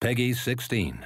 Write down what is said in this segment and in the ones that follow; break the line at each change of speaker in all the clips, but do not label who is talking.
Peggy 16.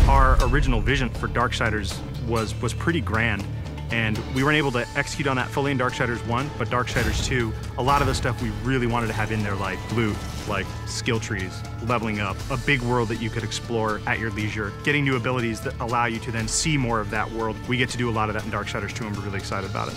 Our original vision for Darksiders was pretty grand, and we weren't able to execute on that fully in Darksiders 1, but Darksiders 2, a lot of the stuff we really wanted to have in there, like loot, like skill trees, leveling up, a big world that you could explore at your leisure, getting new abilities that allow you to then see more of that world. We get to do a lot of that in Darksiders 2, and we're really excited about it.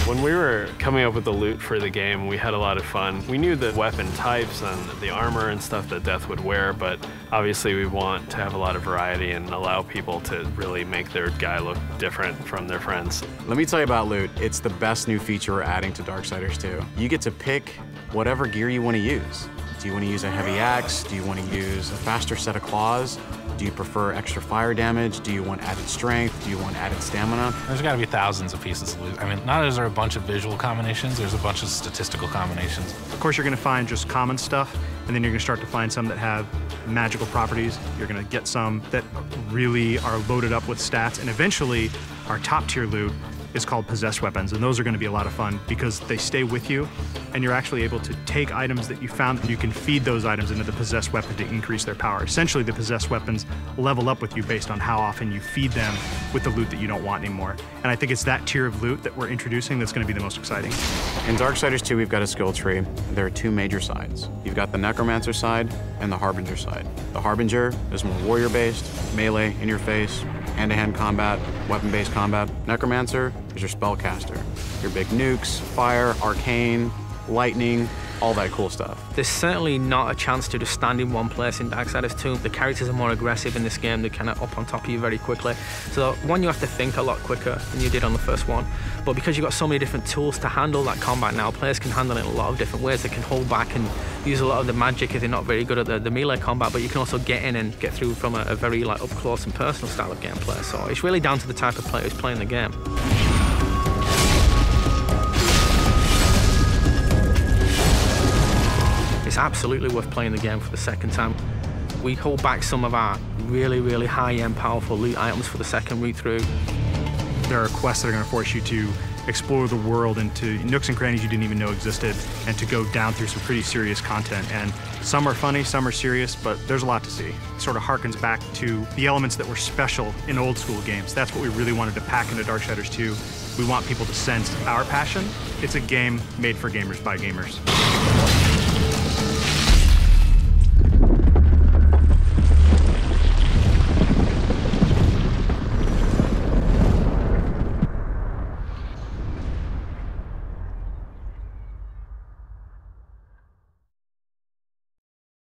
When we were coming up with the loot for the game, we had a lot of fun. We knew the weapon types and the armor and stuff that Death would wear, but obviously we want to have a lot of variety and allow people to really make their guy look different from their friends.
Let me tell you about loot. It's the best new feature we're adding to Darksiders 2. You get to pick whatever gear you want to use. Do you want to use a heavy axe? Do you want to use a faster set of claws? Do you prefer extra fire damage? Do you want added strength? Do you want added stamina?
There's got to be thousands of pieces of loot. I mean, not only is there a bunch of visual combinations, there's a bunch of statistical combinations.
Of course, you're going to find just common stuff, and then you're going to start to find some that have magical properties. You're going to get some that really are loaded up with stats, and eventually, our top-tier loot is called possessed weapons, and those are going to be a lot of fun because they stay with you, and you're actually able to take items that you found, and you can feed those items into the possessed weapon to increase their power. Essentially, the possessed weapons level up with you based on how often you feed them with the loot that you don't want anymore. And I think it's that tier of loot that we're introducing that's going to be the most exciting.
In Darksiders 2, we've got a skill tree. There are two major sides. You've got the Necromancer side and the Harbinger side. The Harbinger is more warrior-based, melee, in-your-face, hand-to-hand combat, weapon-based combat. Necromancer is your spellcaster. Your big nukes, fire, arcane, lightning, all that cool stuff.
There's certainly not a chance to just stand in one place in Darksiders 2. The characters are more aggressive in this game. They're kind of up on top of you very quickly. So one, you have to think a lot quicker than you did on the first one. But because you've got so many different tools to handle that combat now, players can handle it in a lot of different ways. They can hold back and use a lot of the magic if they're not very good at the melee combat, but you can also get in and get through from a very up close and personal style of gameplay. So it's really down to the type of player who's playing the game. It's absolutely worth playing the game for the second time. We hold back some of our really high-end, powerful loot items for the second read through.
There are quests that are going to force you to explore the world into nooks and crannies you didn't even know existed, and to go down through some pretty serious content. And some are funny, some are serious, but there's a lot to see. It sort of harkens back to the elements that were special in old school games. That's what we really wanted to pack into Darksiders 2. We want people to sense our passion. It's a game made for gamers by gamers.